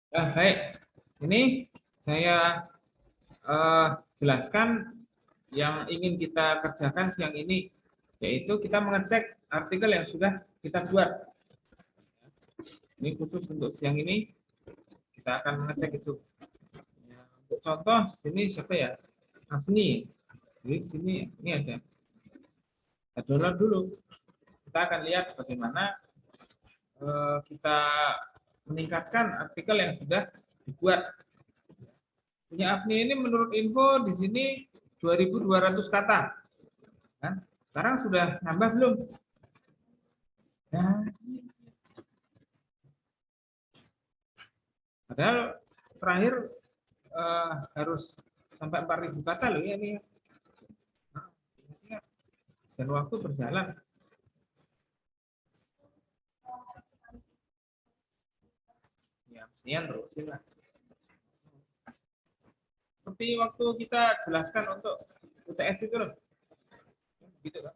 Baik. Ini saya jelaskan yang ingin kita kerjakan siang ini, yaitu kita mengecek artikel yang sudah kita buat. Ini khusus untuk siang ini, kita akan mengecek itu. Ya, untuk contoh, sini siapa ya? Afni. Jadi sini ini ada. Kita download dulu. Kita akan lihat bagaimana kita meningkatkan artikel yang sudah dibuat. Punya Afni ini menurut info di sini 2.200 kata. Kan? Sekarang sudah nambah belum? Nah, padahal terakhir harus sampai 4.000 kata loh ya ini. Dan waktu berjalan. Ya, mestinya terusin lah. Seperti waktu kita jelaskan untuk UTS itu loh. Gitu kan.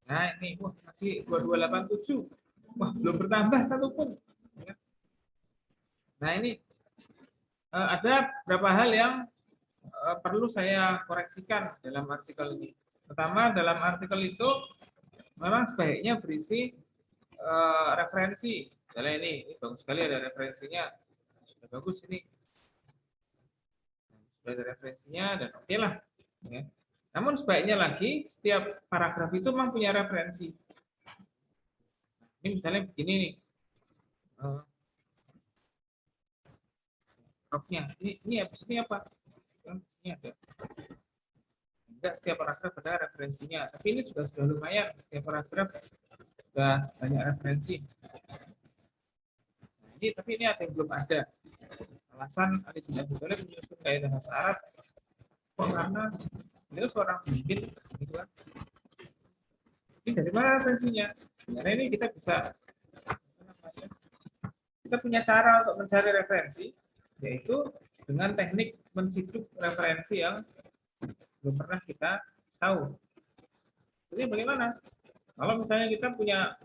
Nah, ini masih 2287. Wah, belum bertambah satu pun. Nah, ini ada beberapa hal yang perlu saya koreksikan dalam artikel ini. Pertama, dalam artikel itu memang sebaiknya berisi referensi. Misalnya ini bagus sekali ada referensinya. Sudah bagus ini. Sudah ada referensinya dan oke lah. Ya. Namun sebaiknya lagi setiap paragraf itu memang punya referensi. Ini misalnya begini nih. Ini ini apa? Ini ada. Enggak setiap paragraf ada referensinya, tapi ini sudah lumayan. Setiap paragraf sudah banyak referensi. Nah, tapi ini ada yang belum ada. Alasan Ali bin Abi Thalib menyusun kaidah bahasa Arab kok karena beliau seorang pemimpin, gitu kan? Ini dari mana referensinya? Sebenarnya ini kita punya cara untuk mencari referensi, yaitu dengan teknik menciduk referensi yang belum pernah kita tahu. Jadi bagaimana? Kalau misalnya kita punya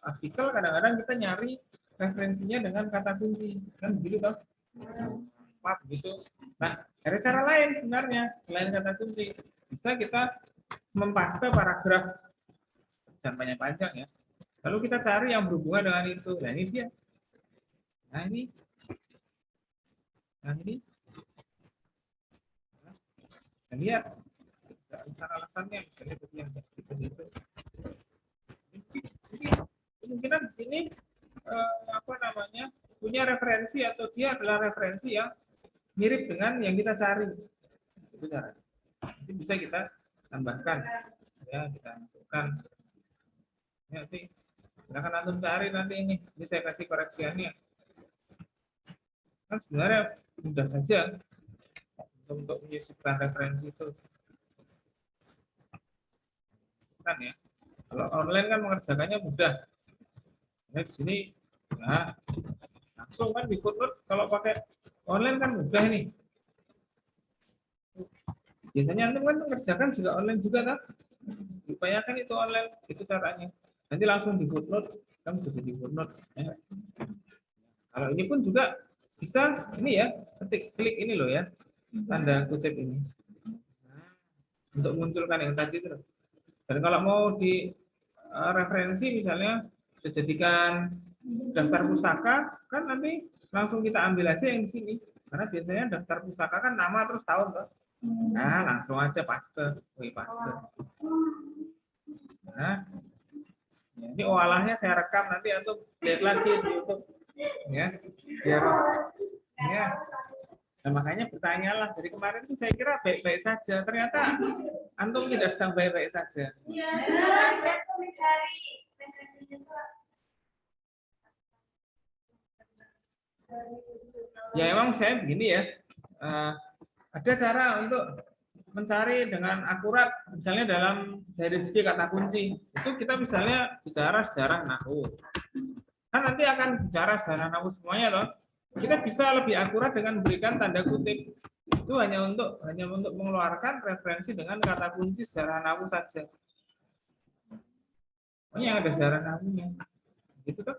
artikel, kadang-kadang kita nyari referensinya dengan kata kunci, kan begitu toh? Gitu. Nah, ada cara lain sebenarnya selain kata kunci. Bisa kita mempaste paragraf, jangan panjang-panjang ya. Lalu kita cari yang berhubungan dengan itu. Nah ini dia. Nah ini. Nah ini. Nah, lihat. Alasan-alasannya misalnya seperti yang seperti itu. Sini, kemungkinan di sini apa namanya punya referensi atau dia adalah referensi yang mirip dengan yang kita cari. Itu cara. Jadi bisa kita tambahkan, ya kita masukkan. Ya, nanti silakan antum cari nanti ini saya kasih koreksiannya. Kan sebenarnya mudah saja untuk menyisipkan referensi itu. Kan ya. Kalau online kan mengerjakannya mudah. Nah, di sini nah, langsung kan di footnote kalau pakai online kan mudah nih. Biasanya antum kan mengerjakan juga online juga kan? Upayakan itu online, itu caranya. Nanti langsung di footnote, kamu bisa di footnote. Ya. Kalau ini pun juga bisa ini ya, klik ini loh ya, tanda kutip ini. Untuk munculkan yang tadi itu. Dan kalau mau di referensi misalnya bisa jadikan daftar pustaka, kan nanti langsung kita ambil aja yang di sini. Karena biasanya daftar pustaka kan nama terus tahun kan. Nah, langsung aja paste. Paste. Nah, ini olahnya saya rekam nanti untuk lihat lagi di YouTube ya. Biar ya. Nah, makanya bertanyalah dari kemarin itu saya kira baik-baik saja. Ternyata antum tidak sedang baik-baik saja. Ya emang saya begini ya. Ada cara untuk mencari dengan akurat, misalnya dalam dari segi kata kunci. Itu kita misalnya bicara sejarah nahu. Kan nanti akan bicara sejarah nahu semuanya loh. Kita bisa lebih akurat dengan memberikan tanda kutip. Itu hanya untuk mengeluarkan referensi dengan kata kunci sejarah nahu saja. Pokoknya yang ada sejarah nahunya. Gitu kan?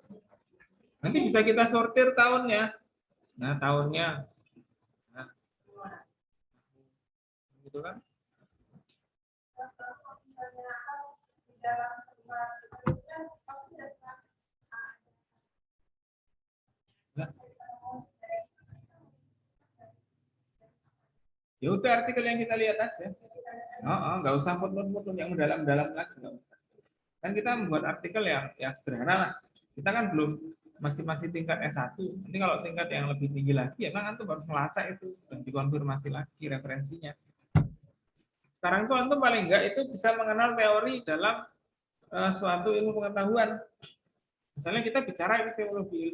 Nanti bisa kita sortir tahunnya. Nah, tahunnya. Nah, gitu kan? Ya udah artikel yang kita lihat aja. Nggak usah foto-foto yang mendalam-dalam lagi. Nggak usah. Kan kita membuat artikel yang sederhana lah. Kita kan belum masih tingkat S1. Ini kalau tingkat yang lebih tinggi lagi, ya kan antum harus melacak itu dan dikonfirmasi lagi referensinya. Sekarang itu antum paling enggak itu bisa mengenal teori dalam suatu ilmu pengetahuan. Misalnya kita bicara epistemologi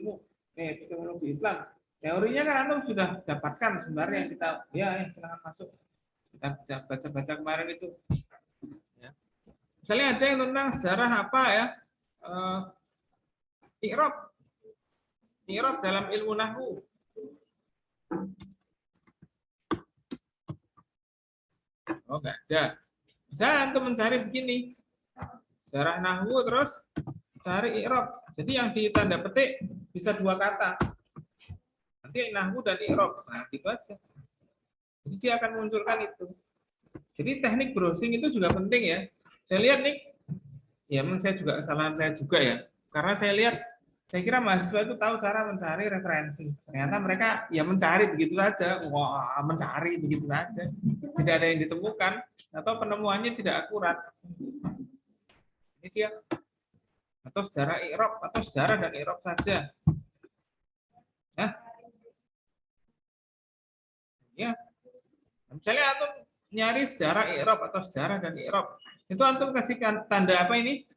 Islam. Teorinya kan antum sudah dapatkan sebenarnya kita silahkan masuk. Kita baca-baca kemarin itu. Ya. Misalnya ada yang tentang sejarah apa ya? I'rab dalam ilmu nahwu. Oh, enggak ada. Bisa antum mencari begini. Sejarah nahwu terus cari i'rab. Jadi yang ditanda petik bisa 2 kata. Nanti nahwu dan i'rab. Nah, gitu aja. Jadi dia akan munculkan itu. Jadi teknik browsing itu juga penting ya. Saya lihat nih, ya saya juga kesalahan saya juga ya. Karena saya kira mahasiswa itu tahu cara mencari referensi. Ternyata mereka ya mencari begitu saja. Wah, mencari begitu saja. Tidak ada yang ditemukan atau penemuannya tidak akurat. Ini dia. Atau sejarah i'rab atau sejarah dan i'rab saja. Ya. Misalnya antum nyari sejarah i'rab atau sejarah dan i'rab. Itu antum kasihkan tanda apa ini?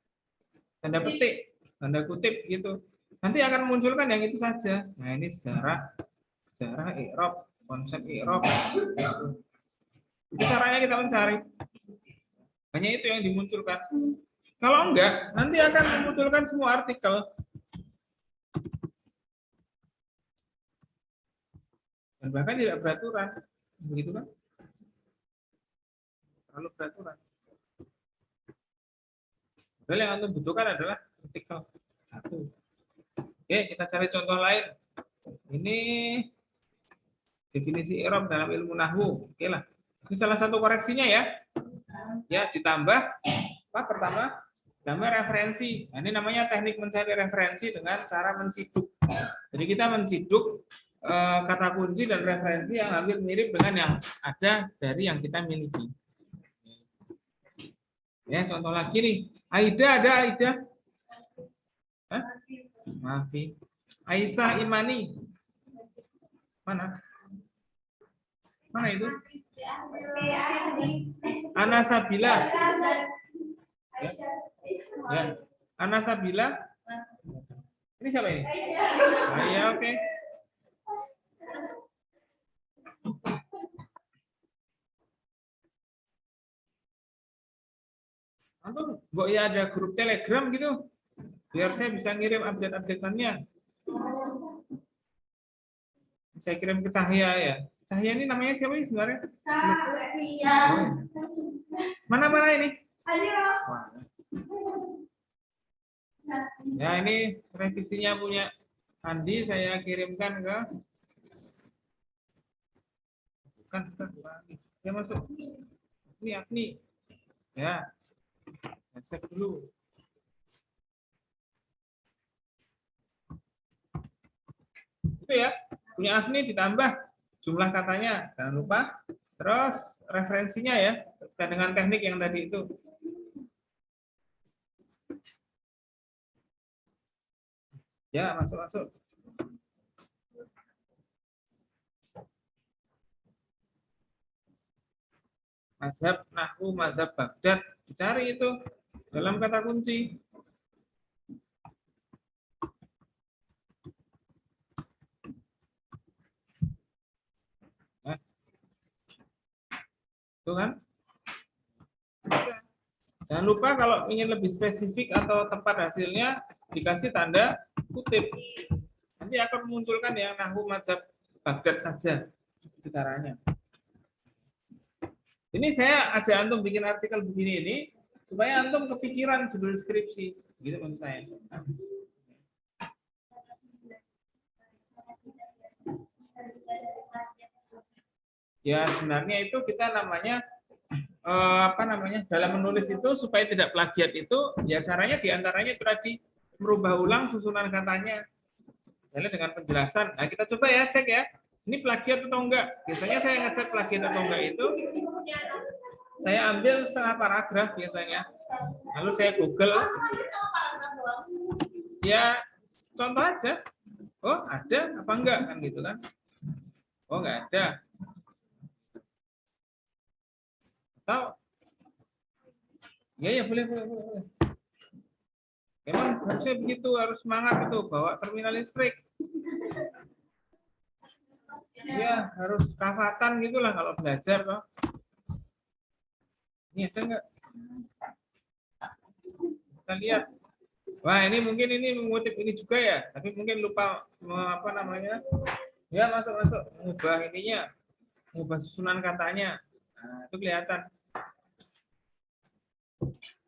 Tanda petik, tanda kutip gitu. Nanti akan munculkan yang itu saja. Nah, ini sejarah i'rab, konsep i'rab. Itu caranya kita mencari. Hanya itu yang dimunculkan. Kalau enggak, nanti akan memunculkan semua artikel. Dan bahkan tidak beraturan. Begitu kan? Terlalu beraturan. Padahal yang Anda butuhkan adalah artikel 1. Oke, kita cari contoh lain. Ini definisi i'rab dalam ilmu nahwu. Oke lah. Ini salah satu koreksinya ya. Ya, ditambah apa pertama? Tambah referensi. Nah, ini namanya teknik mencari referensi dengan cara menciduk. Jadi kita menciduk kata kunci dan referensi yang hampir mirip dengan yang ada dari yang kita miliki. Ya, contoh lagi nih. Aida ada Aida? Hah? Maafi. Aisyah Imani. Mana? Mana itu? Ana Sabila. Ya. Ana Sabila. Ini siapa ini? Ya, oke. Antum, kok ya ada grup Telegram gitu? Biar saya bisa ngirim update-update-annya. Saya kirim ke Cahya ya. Cahya ini namanya siapa ini sebenarnya? Cahya. Mana ini? Ya, ini revisinya punya Andi, saya kirimkan ke bukan. Ya masuk. Ini Afni. Ya. Cek dulu. Itu ya. Punya Afni ditambah jumlah katanya, jangan lupa. Terus referensinya ya, dengan teknik yang tadi itu. Ya, masuk. Mazhab nahwu, mazhab Baghdad, dicari itu dalam kata kunci. Nah, itu kan? Bisa. Jangan lupa kalau ingin lebih spesifik atau tepat hasilnya, dikasih tanda kutip. Nanti akan memunculkan yang nahwu mazhab Baghdad saja. Itu caranya. Ini saya ajak antum bikin artikel begini ini supaya antum kepikiran judul skripsi, gitu maksud saya. Ya sebenarnya itu kita namanya dalam menulis itu supaya tidak plagiat itu ya caranya diantaranya itu tadi merubah ulang susunan katanya, misalnya dengan penjelasan. Nah kita coba ya cek ya, ini plagiat atau enggak. Biasanya saya ngecek plagiat atau enggak itu saya ambil setengah paragraf biasanya, lalu saya Google ya contoh aja, oh ada apa enggak kan gitu kan, oh enggak ada, atau ya boleh boleh boleh. Memang harusnya begitu, harus semangat itu bawa terminal listrik. Ya harus kafatan gitulah kalau belajar toh. Ini ada enggak? Kita lihat. Wah ini mungkin ini mengutip ini juga ya, tapi mungkin lupa apa namanya. Ya masuk masuk mengubah ininya, mengubah susunan katanya. Nah, itu kelihatan.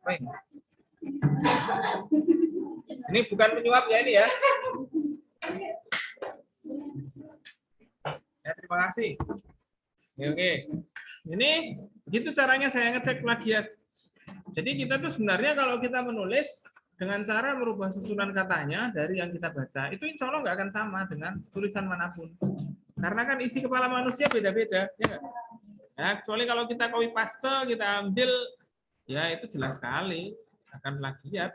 Baik. Ini bukan penyuap ya ini ya. Ya terima kasih. Oke. Ini begitu caranya saya ngecek plagiat. Jadi kita tuh sebenarnya kalau kita menulis dengan cara merubah susunan katanya dari yang kita baca, itu insya Allah nggak akan sama dengan tulisan manapun. Karena kan isi kepala manusia beda-beda, ya nggak? Ya, kecuali kalau kita copy paste, kita ambil, ya itu jelas sekali akan plagiat.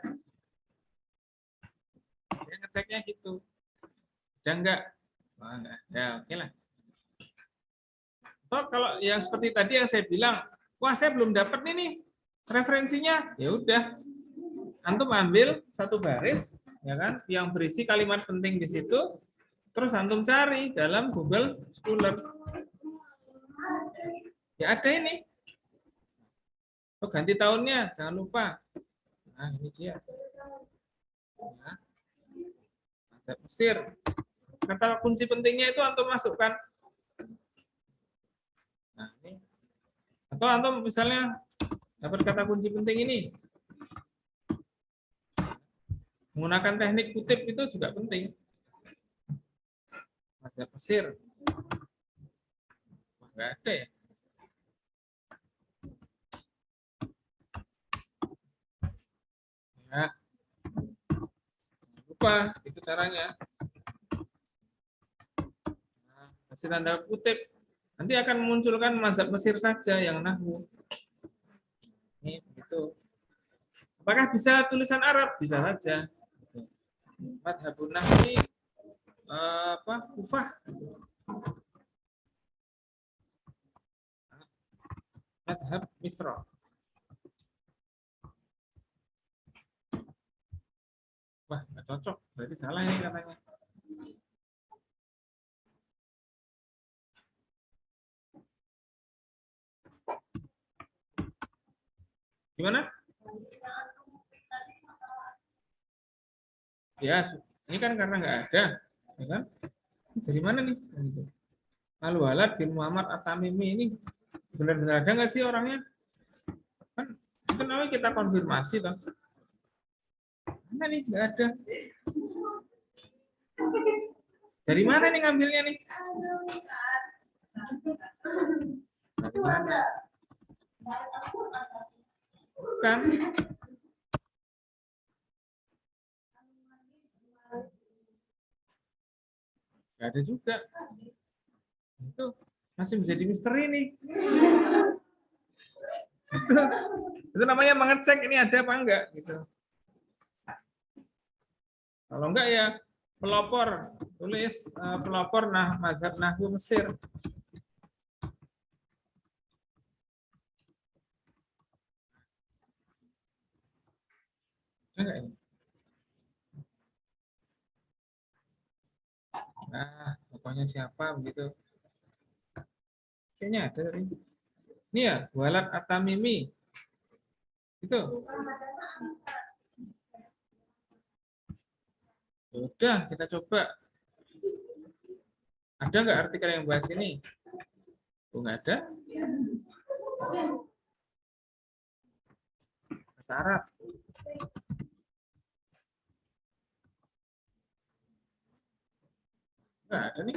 Ya, ngeceknya gitu. Dan enggak? Wah, enggak. Ya oke lah. Toh kalau yang seperti tadi yang saya bilang, wah saya belum dapat nih referensinya, ya udah, antum ambil satu baris, ya kan, yang berisi kalimat penting di situ, terus antum cari dalam Google Scholar. Ya ada ini. Oh ganti tahunnya, jangan lupa. Nah ini dia. Ya. Bahasa Mesir. Kata kunci pentingnya itu antum masukkan. Nah ini. Atau antum misalnya dapat kata kunci penting ini, menggunakan teknik kutip itu juga penting. Bahasa Mesir. Enggak ada ya. Ya. Lupa, itu caranya. Nah, kasih tanda kutip. Nanti akan memunculkan mazhab Mesir saja yang nahwu. Ini begitu. Apakah bisa tulisan Arab? Bisa saja. Madhabun nahwi apa? Kufah. Madhab Misra. Wah, nggak cocok. Berarti salah ini katanya. Gimana? Ya, ini kan karena nggak ada. Ya kan? Dari mana nih? Al-Walad bin Muhammad At-Tamimi ini benar-benar ada nggak sih orangnya? Kan itu namanya kita konfirmasi toh. Mana nih? Nggak ada. Dari mana nih ngambilnya nih? Dari mana? Kan? Nggak ada juga. Itu masih menjadi misteri nih. Itu namanya mengecek ini ada apa enggak gitu. Kalau enggak ya pelopor, tulis pelopor mazhab nahwu Mesir. Enggak ini? Nah, pokoknya siapa begitu. Kayaknya ada tadi. Ini ya, Walad At-Tamimi. Itu. Ya udah, kita coba. Ada nggak artikel yang bahas ini? Oh, nggak ada. Bahasa Arab. Nggak ada nih.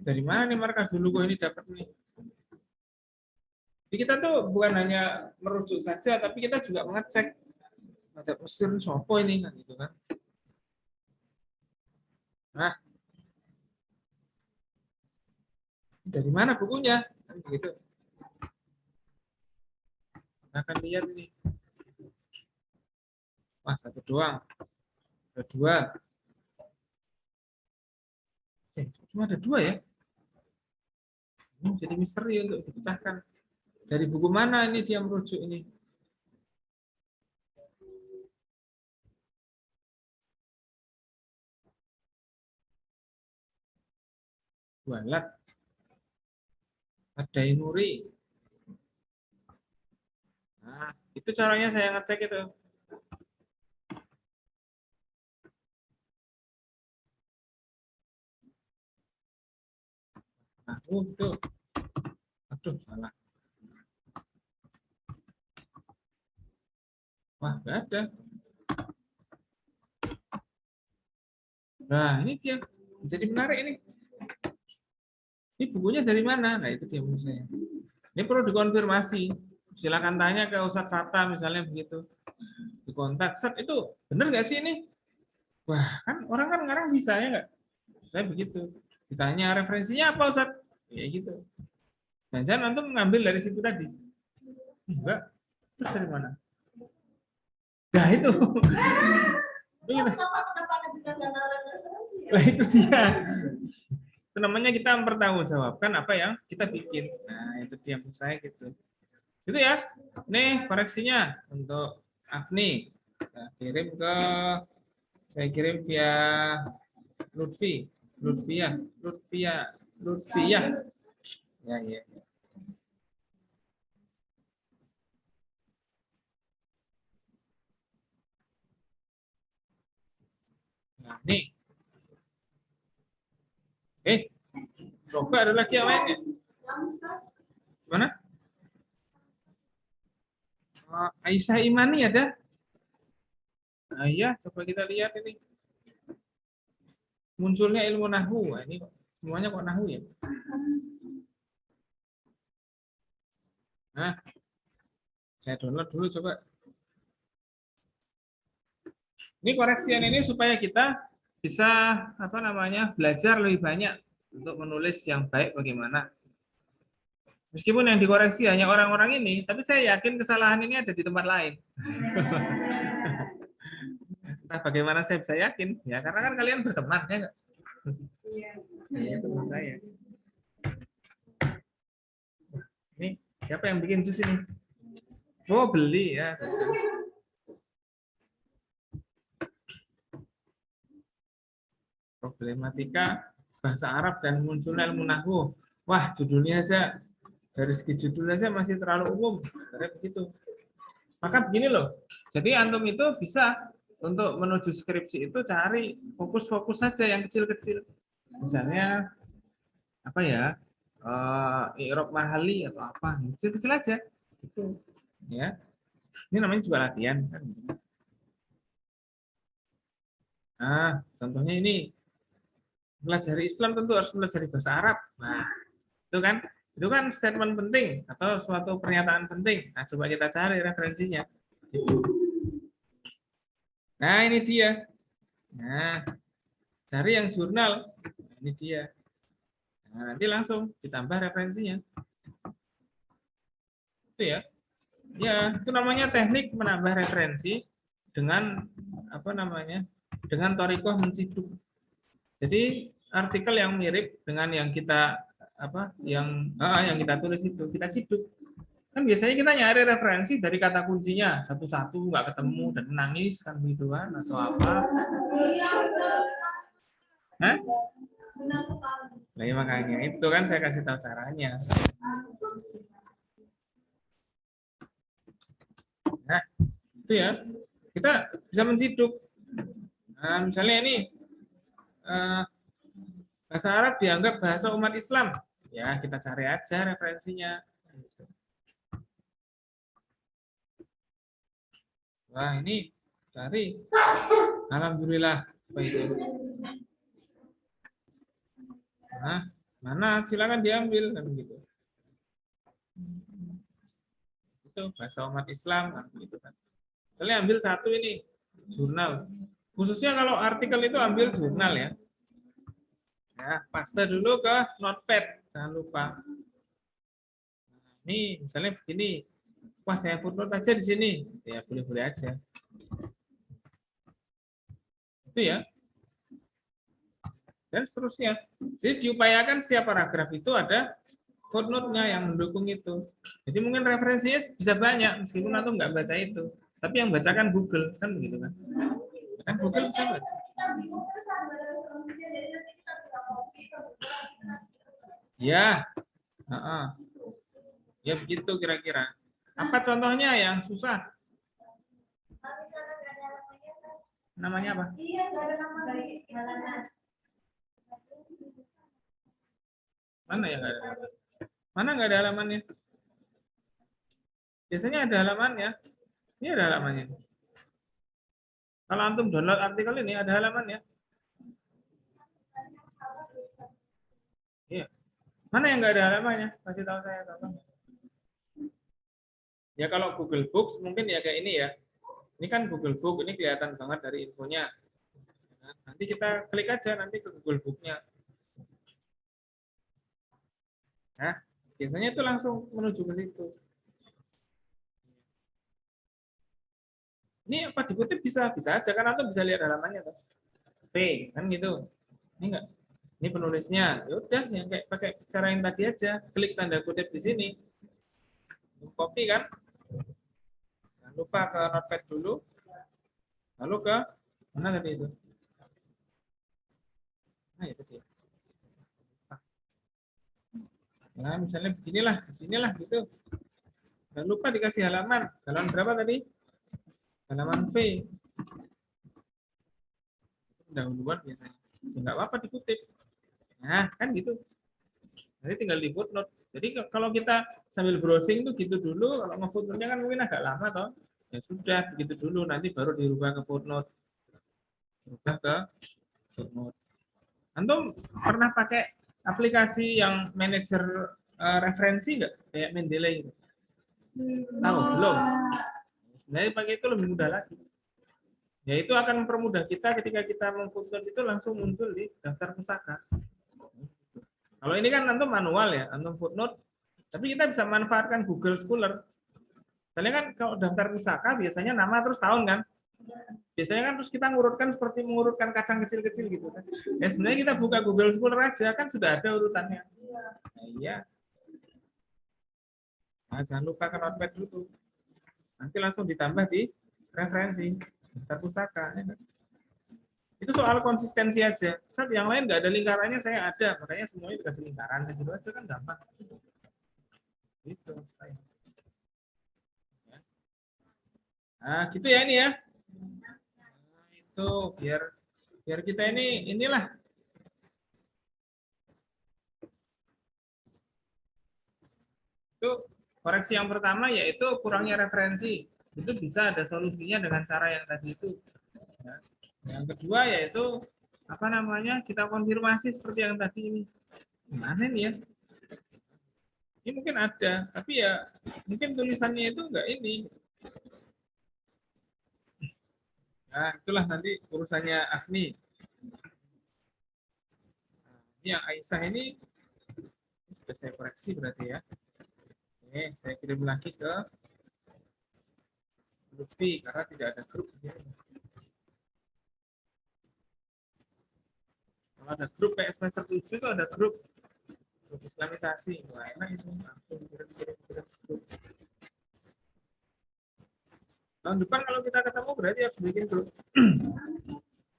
Dari mana nih markas dulu kok ini dapat nih? Jadi kita tuh bukan hanya merujuk saja, tapi kita juga mengecek ada mesin sopo ini kan gitu kan. Nah, dari mana bukunya? Kan begitu. Kita akan lihat ini. Wah, satu doang. Ada dua. Cuma ada dua ya. Ini jadi misteri untuk dipecahkan. Dari buku mana ini dia merujuk ini? Walat. Ada Nuri. Nah, itu caranya saya ngecek itu. Nah, tuh. Aduh, salah. Wah, nggak ada. Nah, ini dia. Jadi menarik ini. Ini bukunya dari mana? Nah, itu dia menurut saya. Ini perlu dikonfirmasi. Silakan tanya ke Ustadz Fata misalnya begitu. Dikontak. Set, itu benar nggak sih ini? Wah, kan orang kan sekarang bisa ya nggak? Saya begitu. Ditanya referensinya apa Ustadz? Ya gitu. Dan jangan antum mengambil dari situ tadi. Enggak. Terus dari mana? Nah, itu. Itu kita. Nah, itu dia. Itu namanya kita mempertanggungjawabkan apa yang kita bikin. Nah, itu dia menurut saya gitu. Itu ya. Nih koreksinya untuk Afni. Saya kirim via Lutfi. Lutfia. Ya, ya. Nah, nih. Coba ada lagi yang lainnya. Mana? Aisyah Imani ada? Nah, iya, coba kita lihat ini. Munculnya ilmu nahwu. Nah, ini semuanya kok nahwu ya? Nah, saya download dulu coba. Ini koreksian ini supaya kita bisa apa namanya belajar lebih banyak untuk menulis yang baik bagaimana. Meskipun yang dikoreksi hanya orang-orang ini, tapi saya yakin kesalahan ini ada di tempat lain. Nah, bagaimana saya bisa yakin? Ya, karena kan kalian berteman, ya nggak? Iya. Ya, itu menurut saya. Ini siapa yang bikin jus ini? Oh, beli ya. Problematika bahasa Arab dan munculnya ilmu nahwu. Wah, judulnya aja dari segi judulnya aja masih terlalu umum. Karena begitu. Maka begini loh. Jadi antum itu bisa untuk menuju skripsi itu cari fokus-fokus saja yang kecil-kecil. Misalnya apa ya? I'rab mahali atau apa? Kecil-kecil aja. Itu ya. Ini namanya juga latihan kan. Nah, contohnya ini pelajari Islam tentu harus pelajari bahasa Arab. Nah, itu kan statement penting atau suatu pernyataan penting. Nah, coba kita cari referensinya. Nah, ini dia. Nah, cari yang jurnal. Nah, ini dia. Nah, nanti langsung ditambah referensinya. Itu ya. Ya, itu namanya teknik menambah referensi dengan apa namanya? Dengan thoriqoh menciduk. Jadi artikel yang mirip dengan yang kita apa yang kita tulis itu kita ciduk. Kan biasanya kita nyari referensi dari kata kuncinya satu-satu nggak ketemu dan menangis kan gitu kan atau apa? Hah? Nah, ya makanya itu kan saya kasih tahu caranya. Nah, itu ya. Kita bisa menciduk. Nah, misalnya ini bahasa Arab dianggap bahasa umat Islam. Ya, kita cari aja referensinya. Wah, ini cari. Alhamdulillah. Apa itu? Nah, Mana silakan diambil kan gitu. Itu bahasa umat Islam kan gitu kan. Misalnya ambil satu ini jurnal. Khususnya kalau artikel itu ambil jurnal ya. Ya, paste dulu ke notepad, jangan lupa. Ini misalnya begini, wah saya footnote aja di sini, ya boleh-boleh aja. Itu ya. Dan seterusnya. Jadi diupayakan setiap paragraf itu ada footnote-nya yang mendukung itu. Jadi mungkin referensinya bisa banyak, meskipun antum nggak baca itu. Tapi yang bacakan Google, kan begitu kan. Kan Google bisa baca. Ya, ya begitu kira-kira. Apa contohnya yang susah? Namanya apa? Mana yang nggak ada? Mana nggak ada halamannya? Biasanya ada halamannya. Ini ada halamannya. Kalau antum download artikel ini ada halamannya. Iya. Mana yang nggak ada halamannya? Kasih tahu saya. Ya kalau Google Books mungkin ya kayak ini ya. Ini kan Google Book, ini kelihatan banget dari infonya. Nanti kita klik aja nanti ke Google Book-nya. Nah, biasanya itu langsung menuju ke situ. Ini apa dikutip bisa aja kan atau bisa lihat halamannya tuh. P kan gitu. Ini enggak. Ini penulisnya. Ya udah yang kayak pakai cara yang tadi aja, klik tanda kutip di sini. Copy kan? Jangan lupa ke notepad dulu. Lalu ke mana tadi itu? Nah, itu dia. Nah, misalnya beginilah, di sinilah gitu. Jangan lupa dikasih halaman. Halaman berapa tadi? Halaman V. Dahuluan biasanya. Enggak apa-apa dikutip. Nah, kan gitu. Nanti tinggal di footnote. Jadi kalau kita sambil browsing tuh gitu dulu, kalau nge-footnote-nya kan mungkin agak lama toh. Ya sudah, begitu dulu nanti baru dirubah ke footnote. Dirubah ke footnote. Antum pernah pakai aplikasi yang manajer referensi nggak? Kayak Mendeley gitu. Tahu? Belum? Sebenarnya pakai itu lebih mudah lagi. Ya itu akan mempermudah kita ketika kita memfootnote itu langsung muncul di daftar pustaka. Kalau ini kan antum manual ya, antum footnote, tapi kita bisa manfaatkan Google Scholar. Soalnya kan kalau daftar pustaka biasanya nama terus tahun kan. Biasanya kan terus kita ngurutkan seperti mengurutkan kacang kecil-kecil gitu kan. Ya sebenarnya kita buka Google Scholar aja kan sudah ada urutannya. Nah, iya. Nah, jangan lupa ke notepad dulu. Nanti langsung ditambah di referensi daftar pustaka. Ya kan? Itu soal konsistensi aja. Saat yang lain nggak ada lingkarannya, saya ada. Makanya semuanya dikasih lingkaran. Gitu aja kan gampang. Gitu. Nah, gitu ya ini ya. Nah, itu biar biar kita inilah. Itu koreksi yang pertama yaitu kurangnya referensi. Itu bisa ada solusinya dengan cara yang tadi itu. Ya. Yang kedua yaitu apa namanya? Kita konfirmasi seperti yang tadi ini. Gimana nih ya? Ini mungkin ada, tapi ya mungkin tulisannya itu enggak ini. Nah, itulah nanti urusannya Afni. Ini yang Aisyah ini sudah saya koreksi berarti ya. Oke, saya kirim lagi ke Lutfi karena tidak ada grup. Kalau ada grup kayak semester 7 itu ada grup Islamisasi. Wah, enak itu. Kirim. Tahun depan kalau kita ketemu berarti harus bikin grup.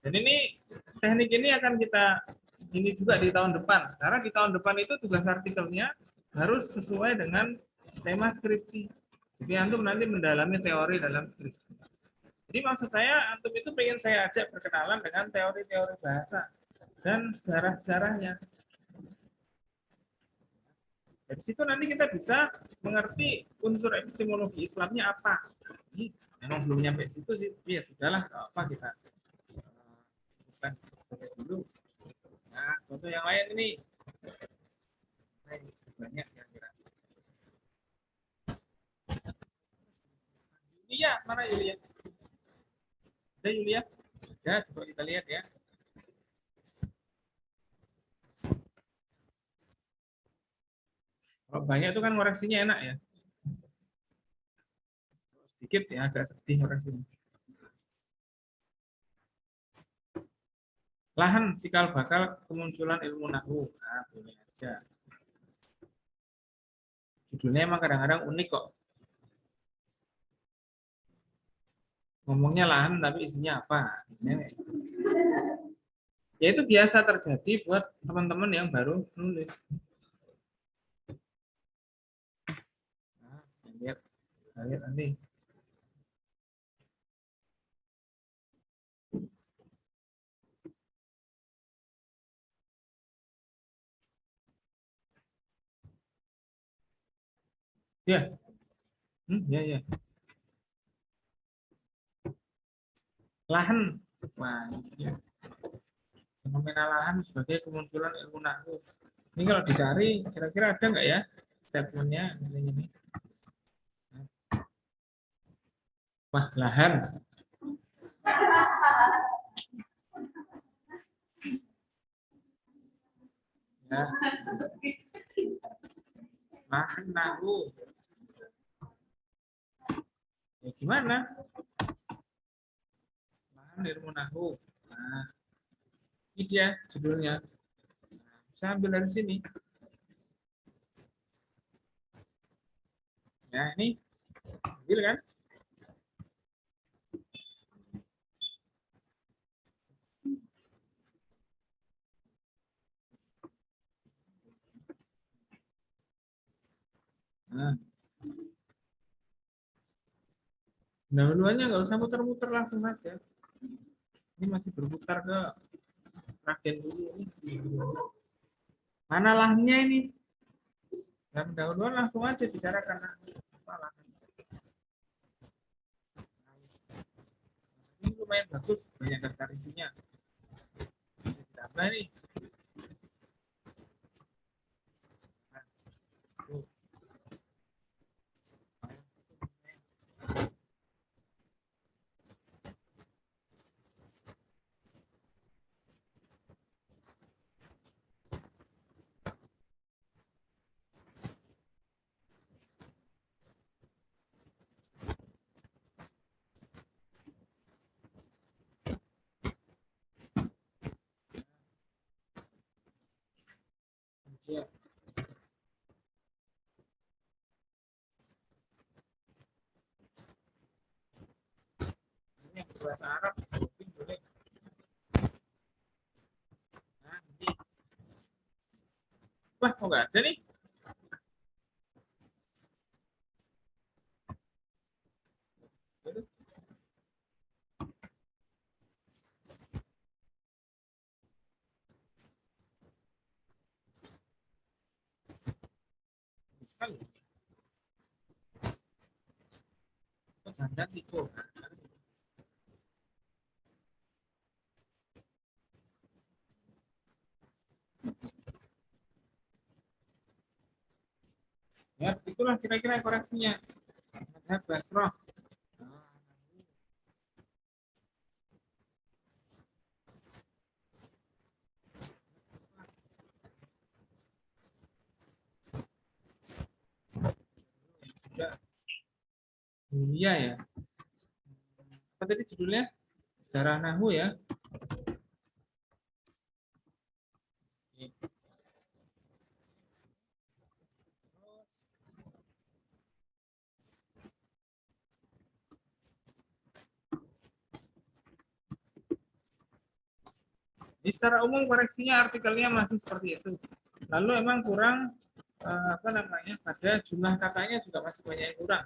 Dan ini teknik ini akan kita ini juga di tahun depan. Karena di tahun depan itu tugas artikelnya harus sesuai dengan tema skripsi. Jadi antum nanti mendalami teori dalam skripsi. Jadi maksud saya antum itu pengen saya ajak berkenalan dengan teori-teori bahasa dan sejarah-sejarahnya. Dari situ nanti kita bisa mengerti unsur epistemologi Islamnya apa. Ini memang belum nyampe situ sih, ya sudahlah, apa kita bukan sampai dulu. Nah, contoh yang lain ini Yulia, mana Yulia? Ada Yulia? Ya, coba kita lihat ya. Kalau banyak itu kan koreksinya enak ya. Sedikit ya, agak sedih koreksinya. Lahan cikal bakal kemunculan ilmu nahu. Nah, boleh aja. Judulnya emang kadang-kadang unik kok. Ngomongnya lahan tapi isinya apa? Biasanya gitu. Ya itu biasa terjadi buat teman-teman yang baru nulis. Nah, saya lihat nanti. Ya, ya, ya. Lahan. Wah, ya. Fenomena lahan sebagai kemunculan ilmu nahu. Ini kalau dicari, kira-kira ada nggak ya statementnya ini? Wah, lahan. Ya, lahan nahu. Ya gimana? Lahan ilmu nahu. Nah, ini dia judulnya. Nah, bisa ambil dari sini. Ya, ini ambil kan? Nah, dahuluannya nggak usah muter-muter, langsung aja. Ini masih berputar ke Raken dulu. Mana lahannya ini? Dan dahuluan langsung aja bicara karena lahan. Ini lumayan bagus, banyak daftar isinya. Tambah nih. Ya. Ini bahasa Arab, mungkin boleh. Nah, ini. Wah, kok nggak ada nih? Sekali. Kok jangan itu? Ya, itulah kira-kira koreksinya. Ada Basroh. Juga Dunia ya. Apa tadi judulnya? Sejarah Nahu ya. Jadi secara umum koreksinya artikelnya masih seperti itu. Lalu emang kurang apa namanya, pada jumlah katanya juga masih banyak yang kurang.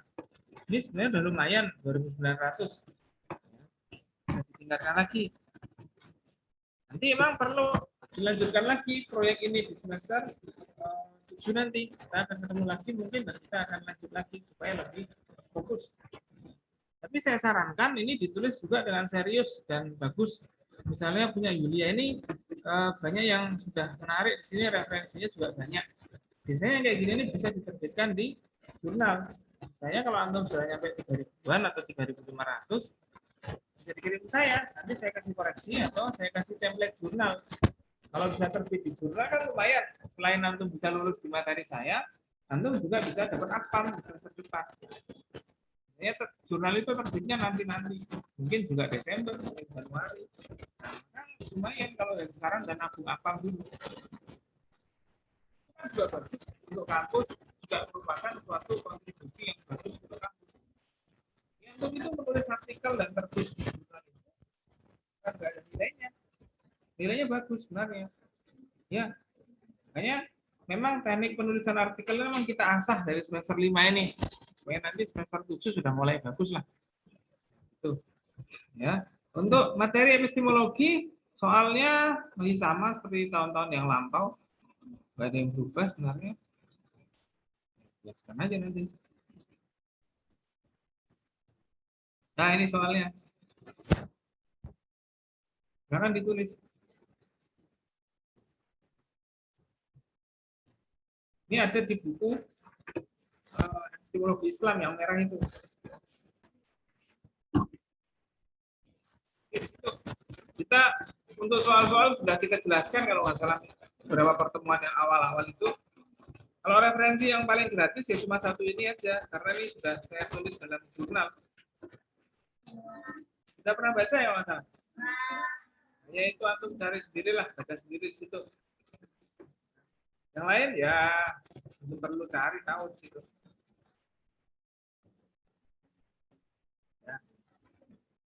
Ini sebenarnya udah lumayan 2.900. Bisa ditingkatkan lagi. Nanti emang perlu dilanjutkan lagi proyek ini di semester 7 nanti. Kita akan ketemu lagi mungkin dan kita akan lanjut lagi supaya lebih fokus. Tapi saya sarankan ini ditulis juga dengan serius dan bagus. Misalnya punya Yulia ini banyak yang sudah menarik di sini, referensinya juga banyak. Biasanya kayak gini ini bisa diterbitkan di jurnal. Misalnya kalau antum sudah nyampe 3.000-an atau 3.500, bisa dikirim ke saya. Nanti saya kasih koreksi atau saya kasih template jurnal. Kalau bisa terbit di jurnal kan lumayan. Selain antum bisa lulus di materi saya, antum juga bisa dapat apam bisa cepat. Ya, jurnal itu terbitnya nanti-nanti. Mungkin juga Desember, mungkin Januari. Nah, kan lumayan kalau dari sekarang dan nabung apam dulu. Itu kan juga bagus untuk kampus, juga merupakan suatu kontribusi yang bagus untuk kampus. Ya, untuk itu menulis artikel dan terbit di jurnal itu kan nggak ada nilainya. Nilainya bagus sebenarnya. Ya, makanya memang teknik penulisan artikel memang kita asah dari semester 5 ini. Supaya nanti semester 7 sudah mulai bagus lah. Tuh. Ya. Untuk materi epistemologi soalnya masih sama seperti tahun-tahun yang lampau. Nggak ada yang berubah sebenarnya. Jelaskan aja nanti. Nah, ini soalnya. Jangan ditulis. Ini ada di buku epistemologi Islam yang merah itu. Kita untuk soal-soal sudah kita jelaskan kalau nggak salah beberapa pertemuan yang awal-awal itu. Kalau referensi yang paling gratis ya cuma satu ini aja, karena ini sudah saya tulis dalam jurnal. Sudah pernah baca ya Mas? Ya itu antum cari sendirilah, baca sendiri di situ. Yang lain ya perlu cari tahu di situ.